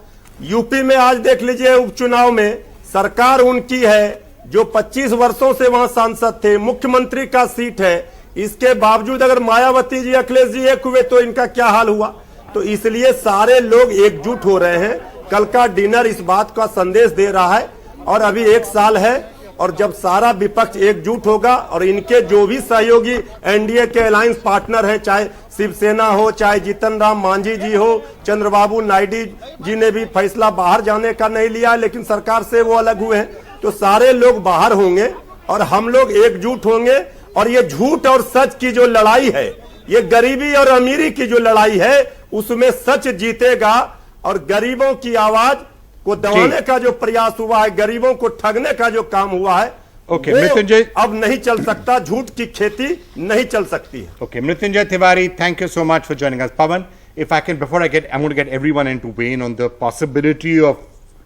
यूपी में आज देख लीजिए उपचुनाव में सरकार उनकी है जो 25 वर्षों से वहां सांसद थे मुख्यमंत्री का सीट है इसके बावजूद अगर मायावती जी अखिलेश जी एक हुए तो इनका क्या हाल हुआ तो इसलिए सारे लोग एकजुट हो रहे हैं कल का डिनर इस बात का संदेश दे रहा है और अभी 1 साल है और जब सारा विपक्ष एकजुट होगा और इनके जो भी सहयोगी एनडीए के अलायंस पार्टनर हैं चाहे शिवसेना हो चाहे जीतन राम मांझी जी हो चंद्रबाबू नायडू जी ने भी फैसला बाहर जाने का नहीं लिया लेकिन सरकार से वो अलग हुए हैं तो सारे लोग बाहर होंगे और हम लोग एकजुट होंगे और ये झूठ और सच की जो लड़ाई है ये गरीबी और अमीरी की जो लड़ाई है उसमें सच जीतेगा और गरीबों की आवाज को दबाने का जो प्रयास हुआ है गरीबों को ठगने का जो काम हुआ है मृत्युंजय अब नहीं चल सकता झूठ की खेती नहीं चल सकती है Okay, Mrityunjay Tiwari, thank you so much for joining us. Pawan, if I can, before I'm going to get everyone in to weigh in on the possibility of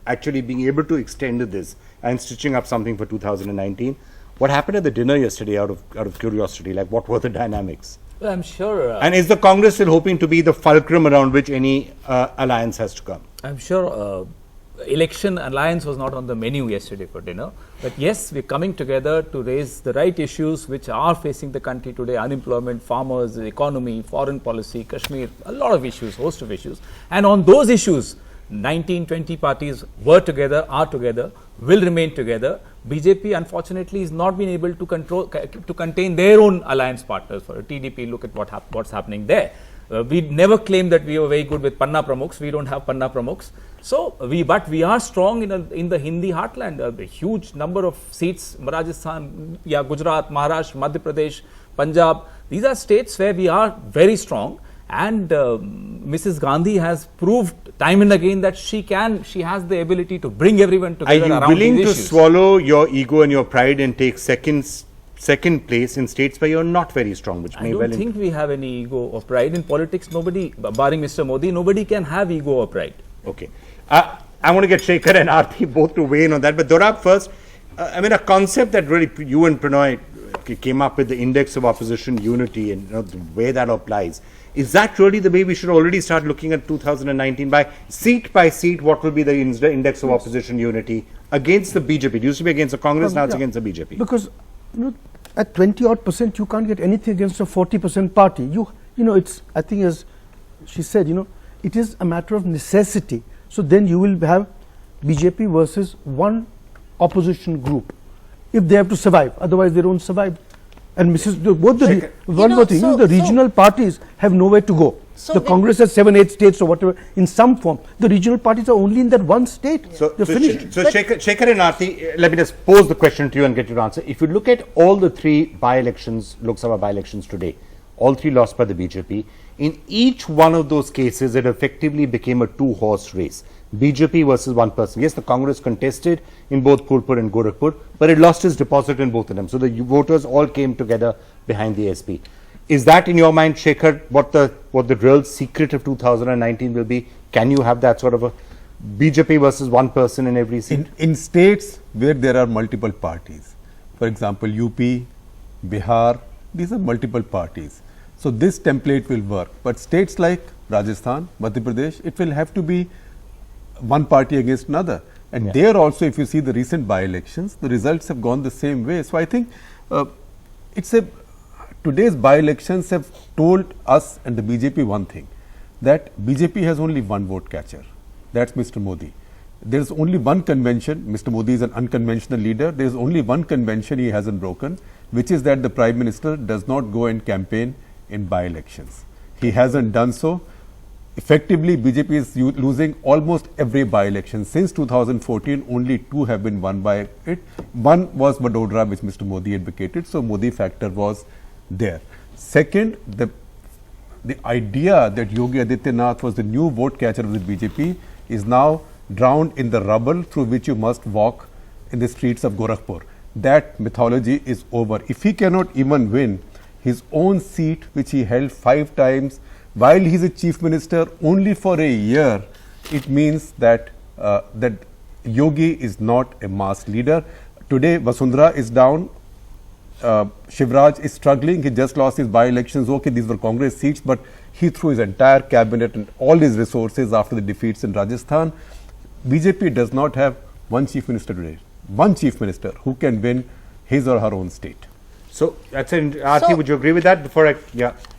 actually being able to extend this and stitching up something for 2019. What happened at the dinner yesterday out of curiosity? Like, what were the dynamics? Well, I'm sure. And is the Congress still hoping to be the fulcrum around which any alliance has to come? I'm sure election alliance was not on the menu yesterday for dinner. But yes, we're coming together to raise the right issues which are facing the country today. Unemployment, farmers, the economy, foreign policy, Kashmir, a lot of issues, host of issues. And on those issues, 19, 20 parties were together, are together, will remain together. BJP unfortunately is not been able to contain their own alliance partners. For TDP, look at what's happening there. We never claimed that we were very good with Panna Pramukhs. We don't have Panna Pramukhs. So, but we are strong in the Hindi heartland. A huge number of seats, Rajasthan, Gujarat, Maharashtra, Madhya Pradesh, Punjab. These are states where we are very strong. And Mrs. Gandhi has proved time and again that she has the ability to bring everyone together around these issues. Are you willing to swallow your ego and your pride and take second place in states where you're not very strong, which may well... I don't think we have any ego or pride. In politics, nobody, barring Mr. Modi, nobody can have ego or pride. Okay. I want to get Shekhar and Aarti both to weigh in on that. But Dorab first, I mean, a concept that really you and Pranay came up with the index of opposition unity and the way that applies. Is that really the way we should already start looking at 2019 by seat, what will be the index of opposition unity against the BJP? It used to be against the Congress, now it's against the BJP. Because at 20% you can't get anything against a 40% party. It's, I think as she said, it is a matter of necessity. So then you will have BJP versus one opposition group if they have to survive, otherwise they don't survive. And one more thing, the regional parties have nowhere to go. So the Congress has 7-8 states or whatever in some form. The regional parties are only in that one state. They're finished. So Shekhar and Aarti, let me just pose the question to you and get your answer. If you look at all the three by-elections, Lok Sabha by-elections today, all three lost by the BJP. In each one of those cases, it effectively became a two-horse race. BJP versus one person. Yes, the Congress contested in both Phulpur and Gorakhpur, but it lost its deposit in both of them. So the voters all came together behind the SP. Is that, in your mind, Shekhar, what the real secret of 2019 will be? Can you have that sort of a BJP versus one person in every seat? In states where there are multiple parties, for example, UP, Bihar, these are multiple parties. So this template will work. But states like Rajasthan, Madhya Pradesh, it will have to be one party against another. And there also, if you see the recent by-elections, the results have gone the same way. So I think today's by-elections have told us and the BJP one thing, that BJP has only one vote catcher, that's Mr. Modi. There is only one convention. Mr. Modi is an unconventional leader. There is only one convention he hasn't broken, which is that the Prime Minister does not go and campaign in by-elections. He hasn't done so. Effectively, BJP is losing almost every by-election. Since 2014, only two have been won by it. One was Vadodara, which Mr. Modi had vacated, so Modi factor was there. Second, the idea that Yogi Adityanath was the new vote catcher of the BJP is now drowned in the rubble through which you must walk in the streets of Gorakhpur. That mythology is over. If he cannot even win his own seat, which he held 5 times, while he is a chief minister only for a year, it means that that Yogi is not a mass leader. Today, Vasundhara is down. Shivraj is struggling. He just lost his by-elections. Okay, these were Congress seats, but he threw his entire cabinet and all his resources after the defeats in Rajasthan. BJP does not have one chief minister today. One chief minister who can win his or her own state. So, that's Aarti, would you agree with that?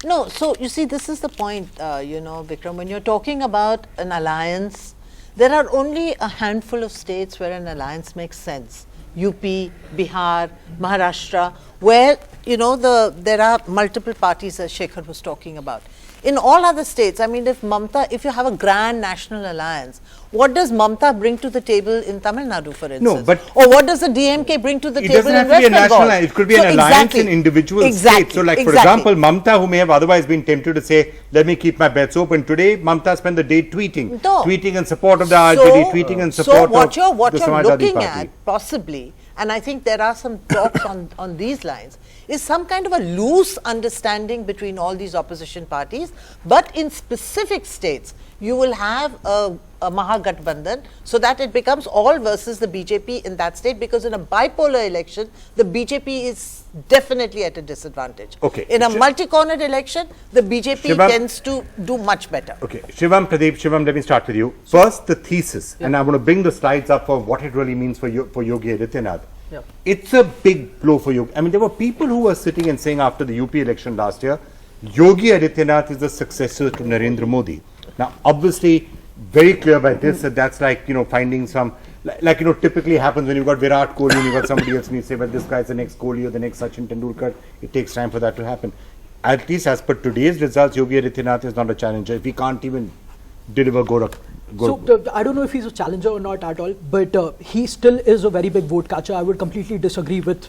No, so you see, this is the point, Vikram, when you're talking about an alliance, there are only a handful of states where an alliance makes sense. UP, Bihar, Maharashtra, where, there are multiple parties, as Shekhar was talking about. In all other states, I mean, if you have a grand national alliance, what does Mamta bring to the table in Tamil Nadu, for instance? No, but or what does the DMK bring to the table in West Bengal? It doesn't have to be a national alliance. It could be an alliance in individual states. So, like, for example, Mamta, who may have otherwise been tempted to say, let me keep my bets open. Today, Mamta spent the day tweeting. Tweeting in support of the RJD, tweeting in support of the Samajwadi what you're looking party. at, possibly, and I think there are some talks on these lines, is some kind of a loose understanding between all these opposition parties, but in specific states, you will have a Mahagathbandhan, so that it becomes all versus the BJP in that state, because in a bipolar election, the BJP is definitely at a disadvantage. Okay. In a multi-cornered election, the BJP tends to do much better. Okay. Shivam, Pradeep, Shivam, let me start with you. First, the thesis, and I want to bring the slides up for what it really means for Yogi Adityanath. Yeah. It's a big blow for Yogi. I mean, there were people who were sitting and saying after the UP election last year, Yogi Adityanath is the successor to Narendra Modi. Now, obviously, very clear by this that that's like, finding some, typically happens when you've got Virat Kohli and you've got somebody else and you say, well, this guy's the next Kohli or the next Sachin Tendulkar. It takes time for that to happen. At least as per today's results, Yogi Adityanath is not a challenger. If he can't even deliver So, I don't know if he's a challenger or not at all, but he still is a very big vote catcher. I would completely disagree with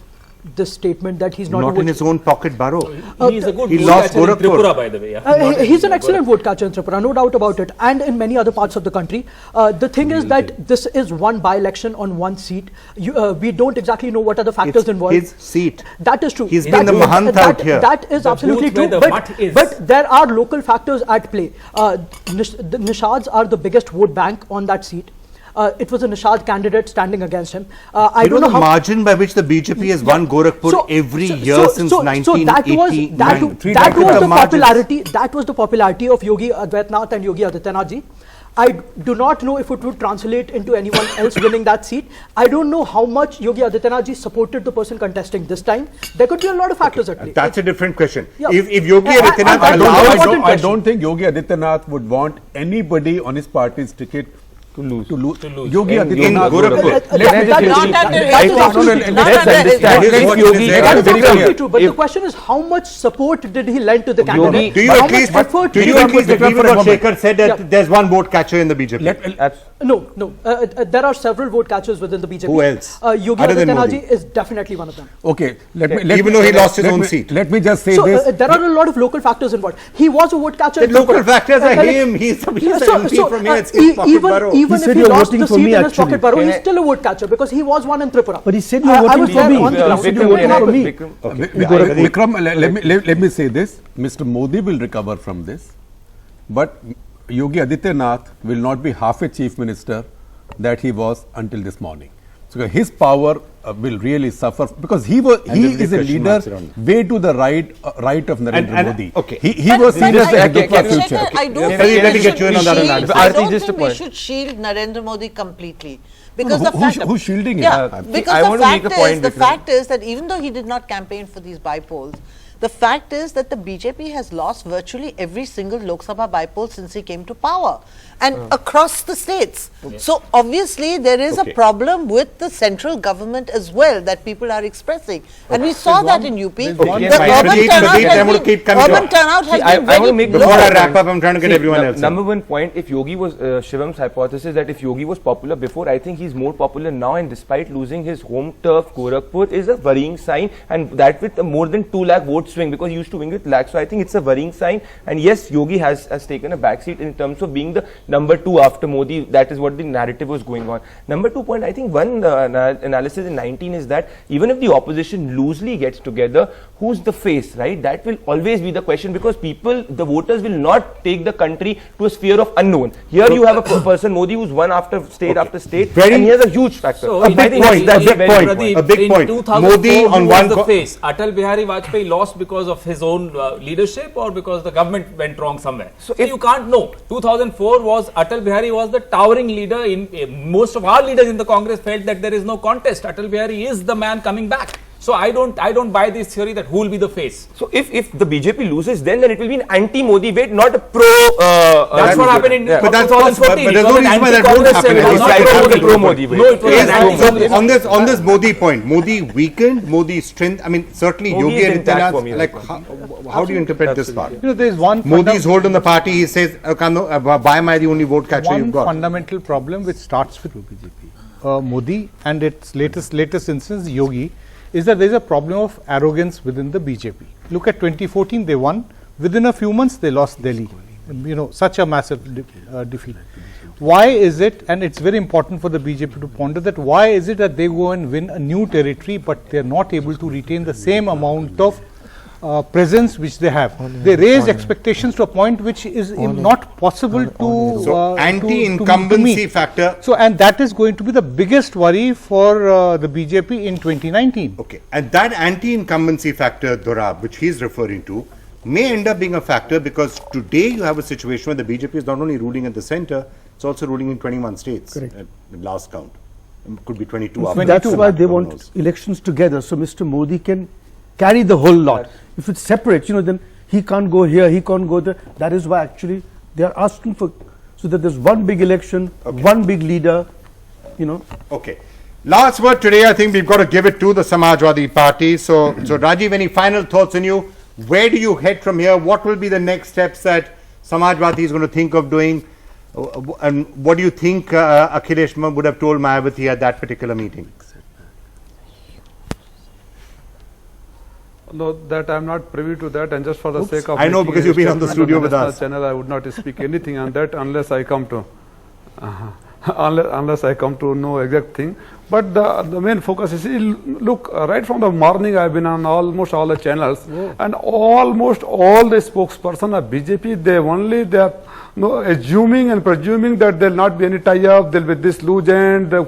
this statement that he's not in his own pocket barrow. He's a good vote catcher in Tripura, by the way. He's an excellent vote catcher in Tripura, no doubt about it, and in many other parts of the country. The thing is that this is one by-election on one seat. We don't exactly know what are the factors involved. His seat. That is true. He's been the Mahant out here. That is absolutely true. But there are local factors at play. The Nishads are the biggest vote bank on that seat. It was a Nishad candidate standing against him. I don't know the margin by which the BJP has won Gorakhpur every year since 1989. That was the popularity of Yogi Adityanath and Yogi Adityanath ji. I do not know if it would translate into anyone else winning that seat. I don't know how much Yogi Adityanath ji supported the person contesting this time. There could be a lot of factors at play. That's a different question. Yeah. If Yogi Adityanath I don't think Yogi Adityanath would want anybody on his party's ticket to lose. Yogi Adityanath. But the question is, how much support did he lend to the candidate? Do you at least agree with what Shekhar said that there's one vote catcher in the BJP? No. There are several vote catchers within the BJP. Who else? Yogi Adityanath ji is definitely one of them. Okay. Even though he lost his own seat. Let me just say this. There are a lot of local factors involved. He was a vote catcher. The local factors are him. He's an MP from here. It's his pocket borough. Even if he lost the seat in his pocket borough, he's still a vote catcher because he was one in Tripura. But he said you were voting for me. Vikram, let me say this. Mr. Modi will recover from this. But Yogi Adityanath will not be half a chief minister that he was until this morning. So his power will really suffer because he is a leader way to the right of Narendra Modi. Okay. He was seen as the head of our future. I don't think we should shield Narendra Modi completely. Because who's shielding him? Yeah, because the fact is that even though he did not campaign for these bypolls, the fact is that the BJP has lost virtually every single Lok Sabha bypoll since he came to power and across the states. So obviously there is a problem with the central government as well that people are expressing. And we saw that in UP. The urban turnout has been very low. Before I wrap up, I'm trying to get everyone else. Number one point, if Yogi was, Shivam's hypothesis that if Yogi was popular before, I think he's more popular now, and despite losing his home turf, Gorakhpur, is a worrying sign, and that with more than 2 lakh vote swing, because he used to win with lakhs. So I think it's a worrying sign. And yes, Yogi has taken a backseat in terms of being the number 2 after Modi. That is what the narrative was going on. Number 2 point, I think one analysis in 19 is that even if the opposition loosely gets together, who's the face, right? That will always be the question, because people, the voters will not take the country to a sphere of unknown. Here you have a person, Modi, who's won after state after state, and he has a huge factor. So a big point. Modi on one the face. Atal Bihari Vajpayee lost because of his own leadership or because the government went wrong somewhere. So you can't know. 2004 was Atal Bihari was the towering leader. In most of our leaders in the Congress felt that there is no contest. Atal Bihari is the man coming back. So I don't buy this theory that who will be the face. So if the BJP loses, then it will be an anti-Modi weight, not a pro. That's what happened in 2014. But there's no reason why that won't happen. It's like pro-Modi weight. No, on this Modi point, Modi weakened, Modi strength. I mean, certainly Yogi Adityanath. Like, how do you interpret this part? You know, there is one Modi's hold on the party. He says, "Why am I the only vote catcher you've got?" One fundamental problem which starts with BJP, Modi, and its latest instance, Yogi, is that there is a problem of arrogance within the BJP. Look at 2014, they won. Within a few months, they lost Delhi. You know, such a massive defeat. Why is it, and it's very important for the BJP to ponder that, why is it that they go and win a new territory, but they are not able to retain the same amount of presence which they have? They raise expectations to a point which is not possible to so anti-incumbency factor. So, and that is going to be the biggest worry for the BJP in 2019. Okay, and that anti-incumbency factor, Dorab, which he's referring to, may end up being a factor, because today you have a situation where the BJP is not only ruling at the center, it's also ruling in 21 states. Correct. At the last count. It could be 22 after. That's why they want elections together, so Mr. Modi can carry the whole lot. If it's separate, you know, then he can't go here, he can't go there. That is why actually they are asking for, so that there's one big election, one big leader, you know. Okay. Last word today, I think we've got to give it to the Samajwadi party. So Rajiv, any final thoughts on you? Where do you head from here? What will be the next steps that Samajwadi is going to think of doing? And what do you think Akhilesh would have told Mayawati at that particular meeting? No, that I'm not privy to that, and just for the sake of I know, because you've been on the studio with us. Channel, I would not speak anything on that unless I come to. unless I come to know exact thing. But the main focus is, look, right from the morning I've been on almost all the channels, and almost all the spokesperson of BJP, they are assuming and presuming that there will not be any tie-up, there will be this loose end, the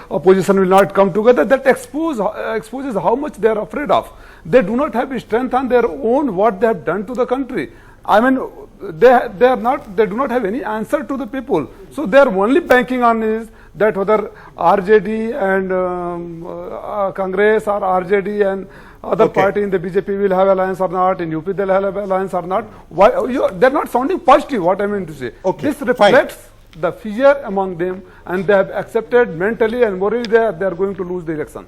opposition will not come together. That exposes how much they are afraid of. They do not have strength on their own what they have done to the country. I mean, they do not have any answer to the people. So they are only banking on is that whether RJD and Congress or RJD and other party in the BJP will have alliance or not, in UP they'll have alliance or not. Why they're not sounding positive, what I mean to say. This reflects the fear among them, and they have accepted mentally and morally they are going to lose the election.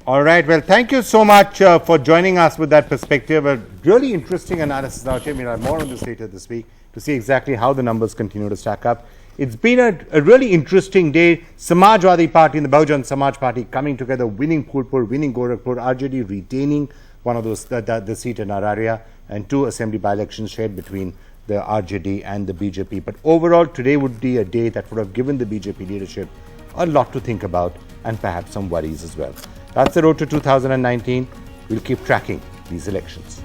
All right. Well, thank you so much for joining us with that perspective. A really interesting analysis out here. We'll have more on this later this week to see exactly how the numbers continue to stack up. It's been a really interesting day. Samajwadi Party and the Bahujan Samaj Party coming together, winning Phulpur, winning Gorakhpur, RJD retaining one of those the seat in Araria, and 2 assembly by-elections shared between the RJD and the BJP. But overall, today would be a day that would have given the BJP leadership a lot to think about and perhaps some worries as well. That's the road to 2019. We'll keep tracking these elections.